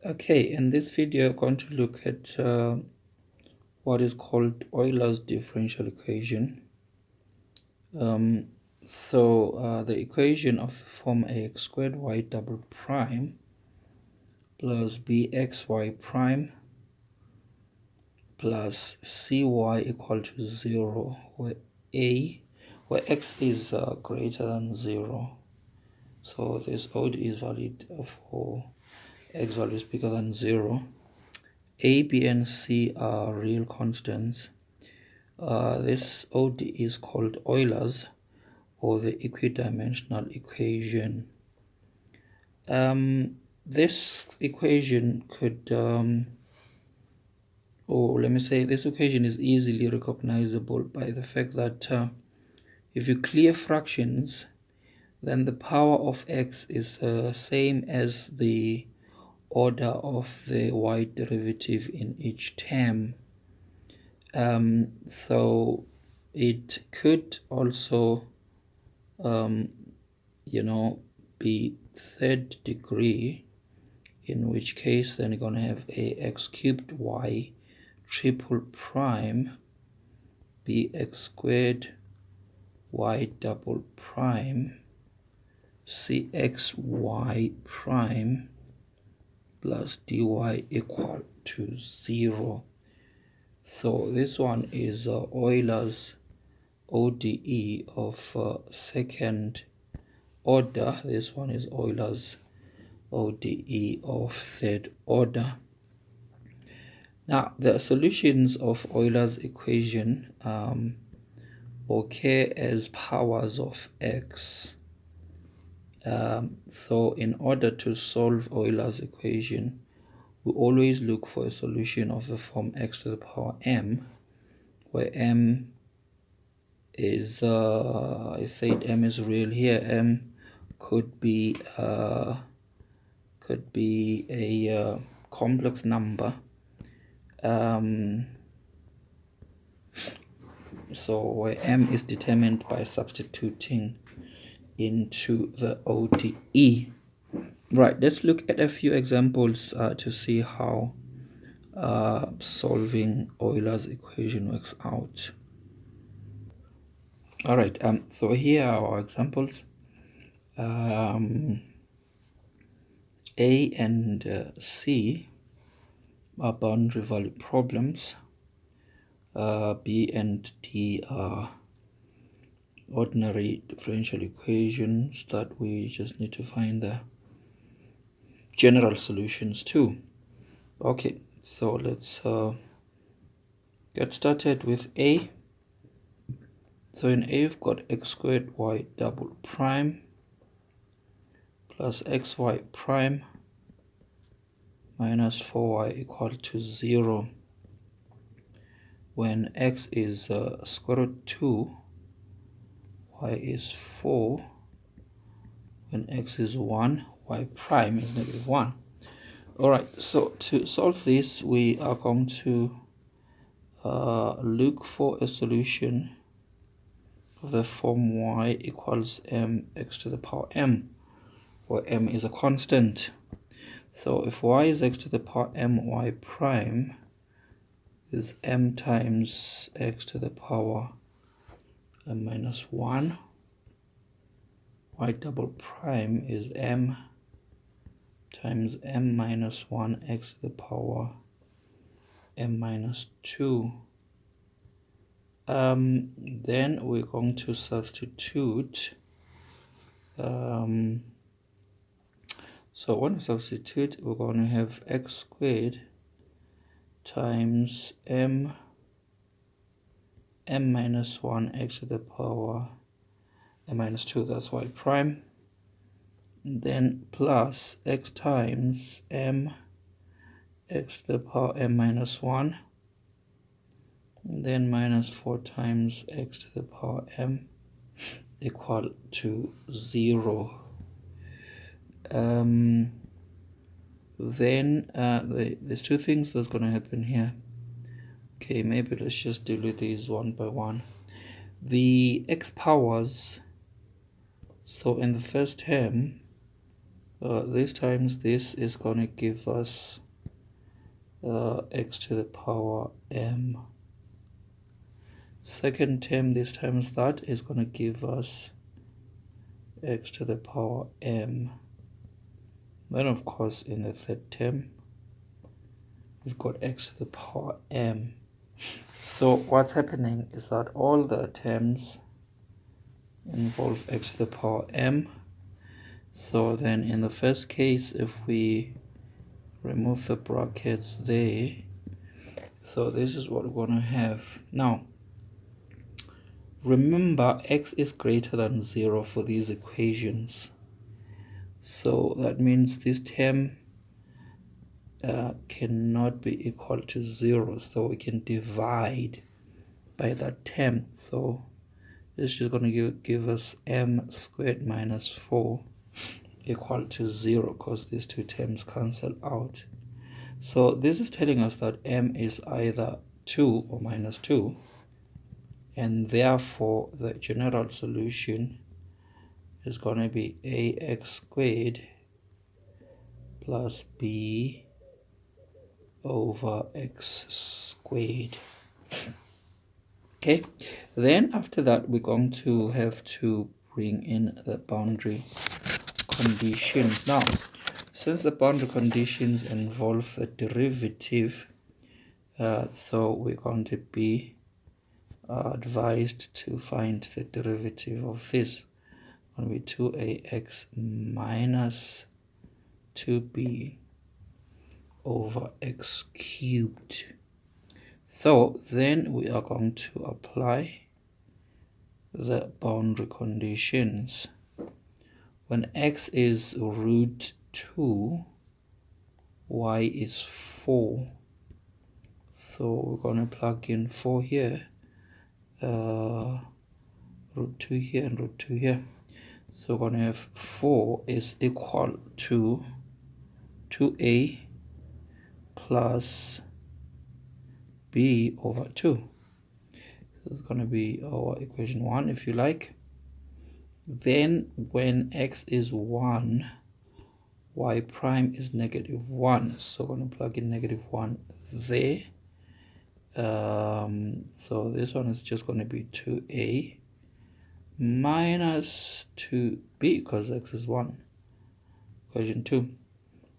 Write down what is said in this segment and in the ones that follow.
Okay, in this video I'm going to look at what is called Euler's differential equation. The equation of the form ax squared y double prime plus bxy prime plus cy equal to 0, where x is greater than 0. So this ODE is valid for x value is bigger than 0. A, B, and C are real constants. This ODE is called Euler's, or the equi-dimensional equation. This equation could, this equation is easily recognizable by the fact that if you clear fractions, then the power of x is the same as the order of the y derivative in each term. So it could also be third degree, in which case then you're going to have ax cubed y triple prime bx squared y double prime cxy prime plus dy equal to 0. So this one is Euler's ODE of second order. This one is Euler's ODE of third order. Now, the solutions of Euler's equation occur as powers of x. So in order to solve Euler's equation, we always look for a solution of the form x to the power m, where m is I said m is real here. M could be a complex number. So where m is determined by substituting into the ODE. Right, let's look at a few examples to see how solving Euler's equation works out. All right, so here are our examples. A and C are boundary value problems. B and D are ordinary differential equations that we just need to find the general solutions to. Okay, so let's get started with A. So in A, we've got x squared y double prime plus xy prime minus 4y equal to 0. When x is square root 2, y is 4. When x is 1, y prime is negative 1. Alright, so to solve this, we are going to look for a solution of the form y equals mx to the power m, where m is a constant. So if y is x to the power m, y prime is m times x to the power m minus 1. Y double prime is m times m minus 1 x to the power m minus 2. Then we're going to substitute. So when we substitute, we're going to have x squared times m minus 1 x to the power m minus 2, that's y prime, and then plus x times m x to the power m minus 1, and then minus 4 times x to the power m equal to 0. Then there's two things that's going to happen here. Okay, maybe let's just deal with these one by one. The x powers, so in the first term this times this is going to give us x to the power m. Second term, this times that is going to give us x to the power m. Then of course in the third term we've got x to the power m. So what's happening is that all the terms involve x to the power m. So then in the first case, if we remove the brackets there, so this is what we're going to have. Now remember, x is greater than 0 for these equations, so that means this term cannot be equal to 0, so we can divide by that term. So this is just going to give us m squared minus 4 equal to 0, because these two terms cancel out. So this is telling us that m is either 2 or minus 2, and therefore the general solution is going to be ax squared plus b over x squared. Okay, then after that we're going to have to bring in the boundary conditions. Now, since the boundary conditions involve the derivative, so we're going to be advised to find the derivative of this. Going to be 2ax minus 2b over x cubed. So then we are going to apply the boundary conditions. When x is root 2, y is 4. So we're going to plug in 4 here, root 2 here, and root 2 here. So we're going to have 4 is equal to 2a plus b over 2. This is going to be our equation 1, if you like. Then when x is 1, y prime is negative 1. So we're going to plug in negative 1 there. So this one is just going to be 2a minus 2b, because x is 1, equation 2.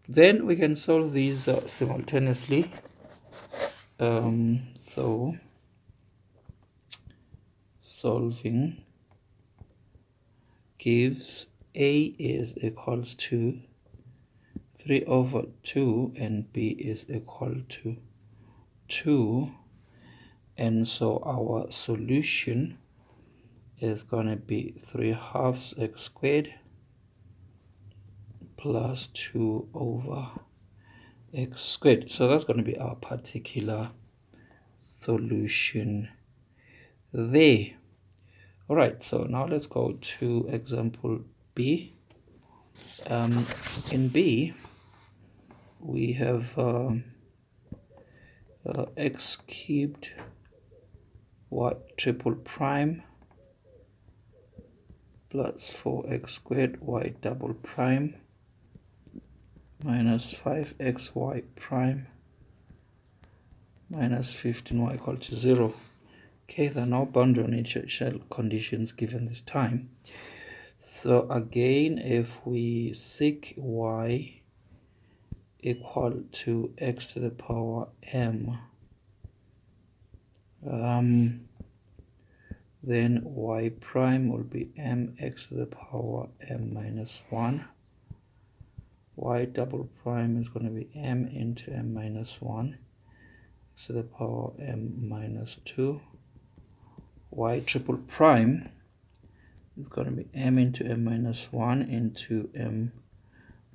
Then we can solve these simultaneously. So solving gives a is equals to 3 over 2 and b is equal to 2, and so our solution is going to be 3/2 x squared plus 2 over x squared. So that's going to be our particular solution there. All right, so now let's go to example b. In b we have x cubed y triple prime plus 4x squared y double prime minus 5xy prime minus 15y equal to 0. Okay, there are no boundary on initial conditions given this time. So again, if we seek y equal to x to the power m, then y prime will be mx to the power m minus 1. Y double prime is going to be m into m minus 1 x to the power m minus 2. Y triple prime is going to be m into m minus 1 into m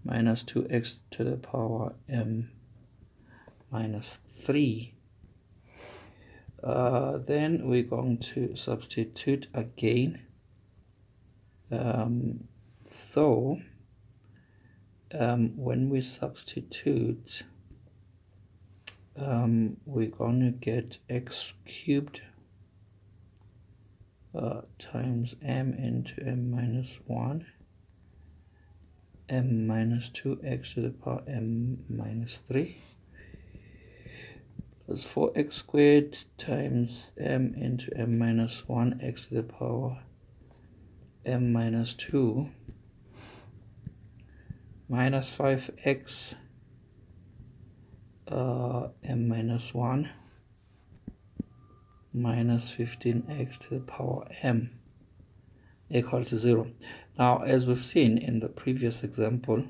minus 2x to the power m minus 3. Then we're going to substitute again. When we substitute, we're going to get x cubed times m into m minus 1 m minus 2x to the power m minus 3 plus 4x squared times m into m minus 1x to the power m minus 2 minus 5x m minus 1 minus 15x to the power m equal to 0. Now, as we've seen in the previous example,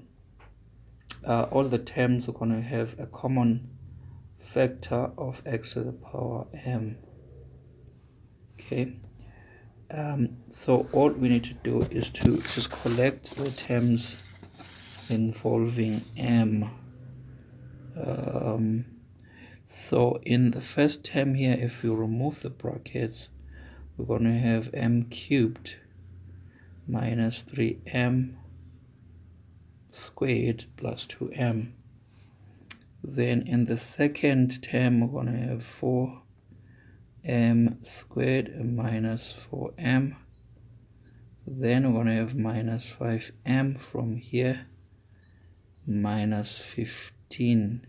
all the terms are going to have a common factor of x to the power m. Okay, so all we need to do is to just collect the terms involving m. So in the first term here, if you remove the brackets, we're going to have m cubed minus 3m squared plus 2m. Then in the second term, we're going to have 4m squared minus 4m. Then we're going to have minus 5m from here, minus 15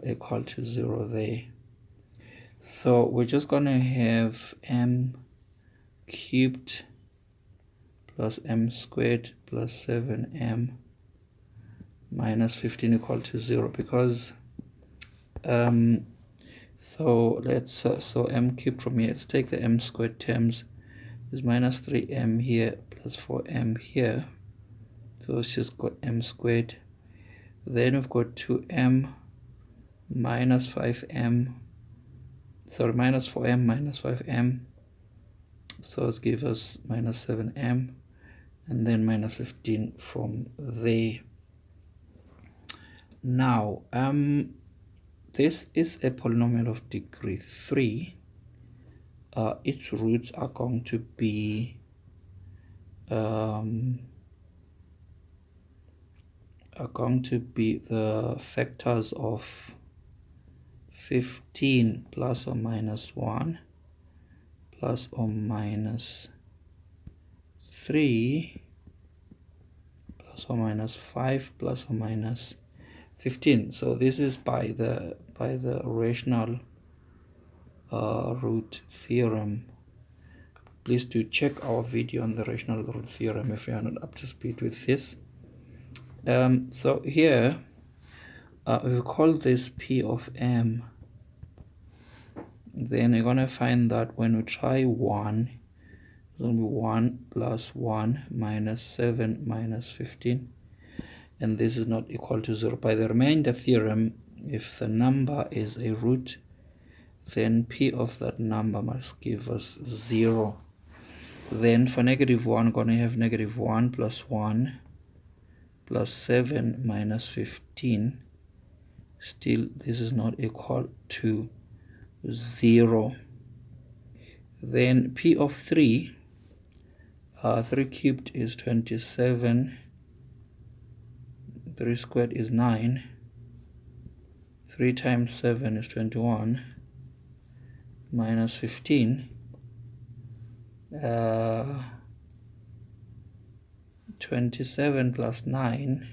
equal to 0 there. So we're just going to have m cubed plus m squared plus 7m minus 15 equal to 0, because so m cubed from here, let's take the m squared terms, is minus 3m here plus 4m here, so it's just got m squared. Then we've got 2m minus 5m, sorry, minus 4m minus 5m, so it gives us minus 7m, and then minus 15 from there. Now, this is a polynomial of degree 3. Its roots are going to be the factors of 15 plus or minus 1 plus or minus 3 plus or minus 5 plus or minus 15. So this is by the rational root theorem. Please do check our video on the rational root theorem if you are not up to speed with this. So here we call this P of m. Then you're going to find that when we try 1, it's going to be 1 plus 1 minus 7 minus 15. And this is not equal to 0. By the remainder theorem, if the number is a root, then P of that number must give us 0. Then for negative 1, we're going to have negative 1 plus 1 plus 7 minus 15. Still, this is not equal to 0. Then P of 3, 3 cubed is 27. 3 squared is 9. 3 times 7 is 21. Minus 15. 27 plus 9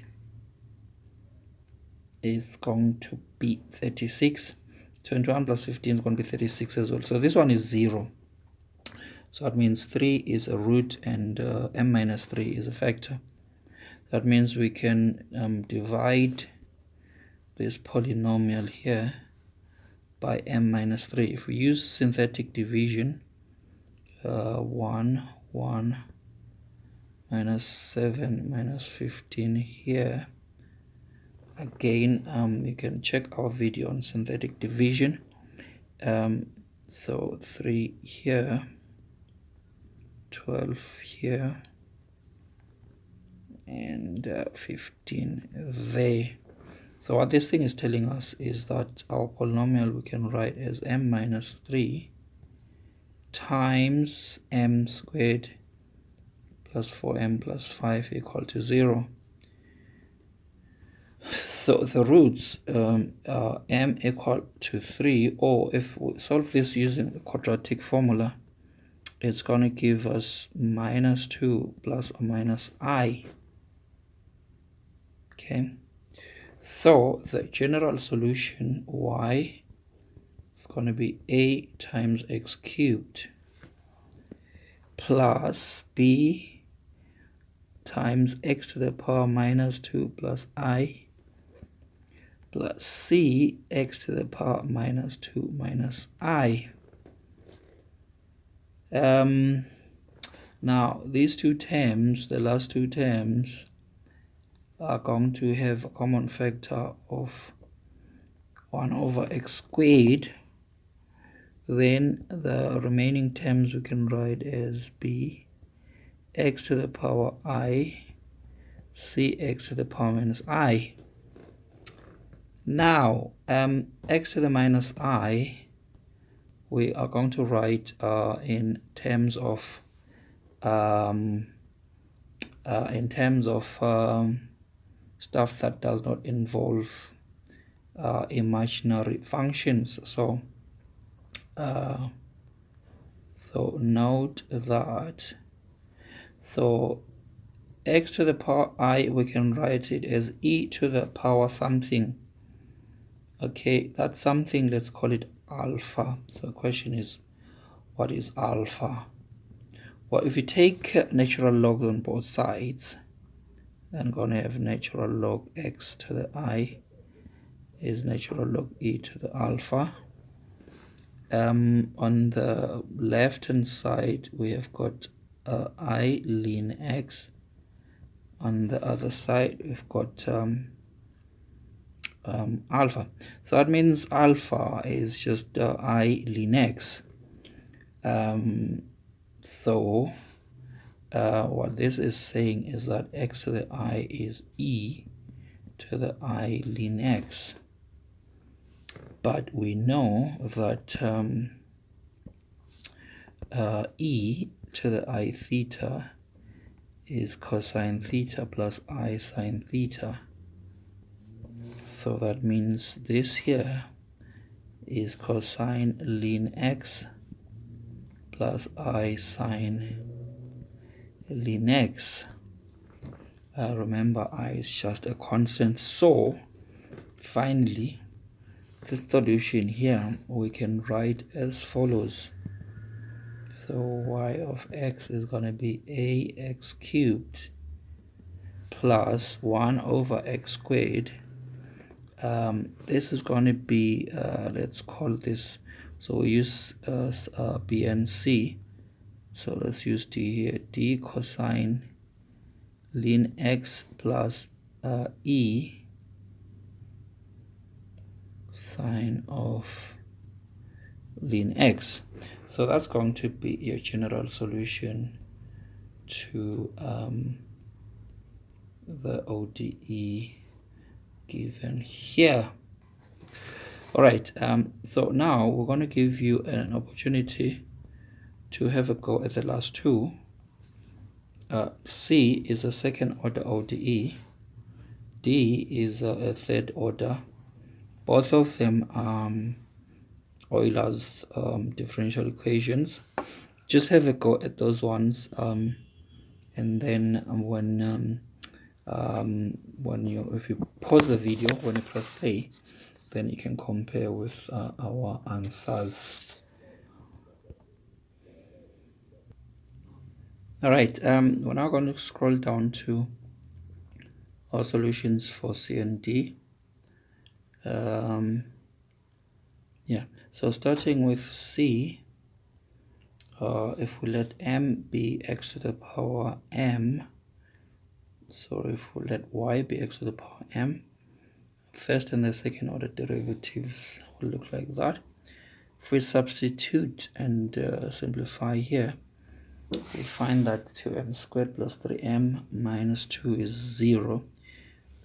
is going to be 36. 21 plus 15 is going to be 36 as well. So this one is 0. So that means 3 is a root and m minus 3 is a factor. That means we can divide this polynomial here by m minus 3. If we use synthetic division, 1 minus 7 minus 15 here. Again, you can check our video on synthetic division. So 3 here, 12 here, and 15 there. So what this thing is telling us is that our polynomial we can write as m minus 3 times m squared plus 4m plus 5 equal to 0. So the roots are m equal to 3, or if we solve this using the quadratic formula, it's going to give us minus 2 plus or minus I Okay, so the general solution y is going to be a times x cubed plus b times x to the power minus 2 plus I plus c x to the power minus 2 minus I. Now these two terms, the last two terms, are going to have a common factor of 1 over x squared. Then the remaining terms we can write as b x to the power I c x to the power minus I. Now x to the minus I we are going to write in terms of stuff that does not involve imaginary functions. So note that, so x to the power I, we can write it as e to the power something. Okay, that something, let's call it alpha. So the question is, what is alpha? Well, if you take natural logs on both sides, then I'm going to have natural log x to the I is natural log e to the alpha. On the left hand side we have got I ln x. On the other side we've got alpha. So that means alpha is just I ln x. So what this is saying is that x to the I is e to the I ln x. But we know that e to the I theta is cosine theta plus I sine theta. So that means this here is cosine ln x plus I sine ln x. Remember, I is just a constant. So finally, the solution here we can write as follows. So y of x is going to be ax cubed plus 1 over x squared. This is going to be, let's call this, so we use b and c. So let's use d here, d cosine ln x plus e sine of ln x. So that's going to be your general solution to the ODE given here. All right, so now we're going to give you an opportunity to have a go at the last two. C is a second order ODE. D is a third order. Both of them Euler's differential equations. Just have a go at those ones, and then if you pause the video, when you press play, then you can compare with our answers. All right, we're now going to scroll down to our solutions for C and D. Yeah, so starting with C, if we let m be x to the power m, so if we let y be x to the power m, first and the second order derivatives will look like that. If we substitute and simplify here, we find that 2m squared plus 3m minus 2 is 0.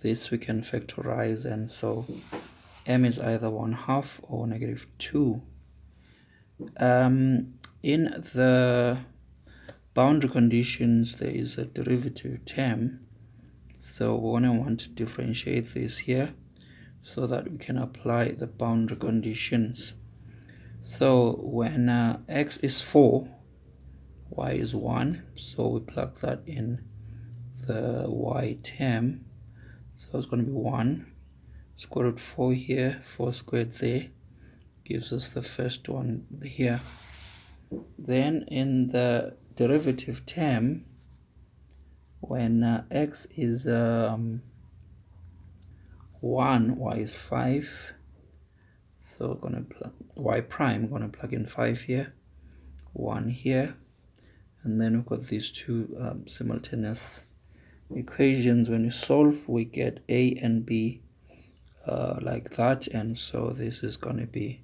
This we can factorize, and so m is either 1/2 or -2. In the boundary conditions, there is a derivative term, so we're going to want to differentiate this here so that we can apply the boundary conditions. So when x is 4, y is 1, so we plug that in the y term. So it's going to be 1 square root 4 here, 4 squared there, gives us the first one here. Then in the derivative term, when x is 1, y is 5. So we're going to plug y prime, going to plug in 5 here, 1 here, and then we've got these two simultaneous equations. When we solve, we get a and b like that, and so this is going to be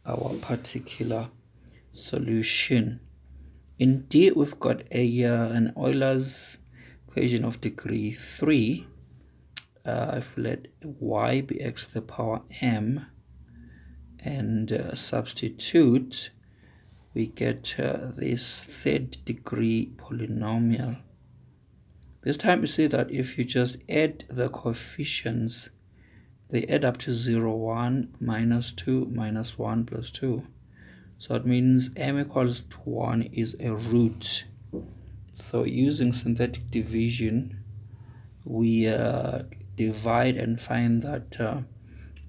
our particular solution. In D, we've got an Euler's equation of degree 3. If we let y be x to the power m and substitute, we get this third degree polynomial. This time you see that if you just add the coefficients, they add up to 0, 1, minus 2, minus 1, plus 2. So it means m equals to 1 is a root. So using synthetic division, we divide and find that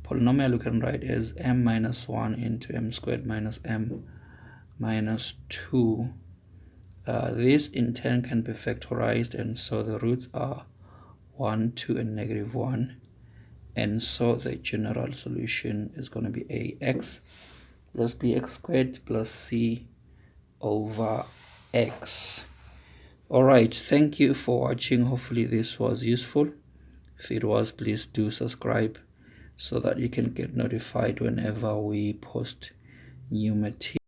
polynomial we can write as m minus 1 into m squared minus m minus 2. This in turn can be factorized, and so the roots are 1, 2, and negative 1. And so the general solution is going to be ax plus bx squared plus c over x. Alright, thank you for watching. Hopefully this was useful. If it was, please do subscribe so that you can get notified whenever we post new material.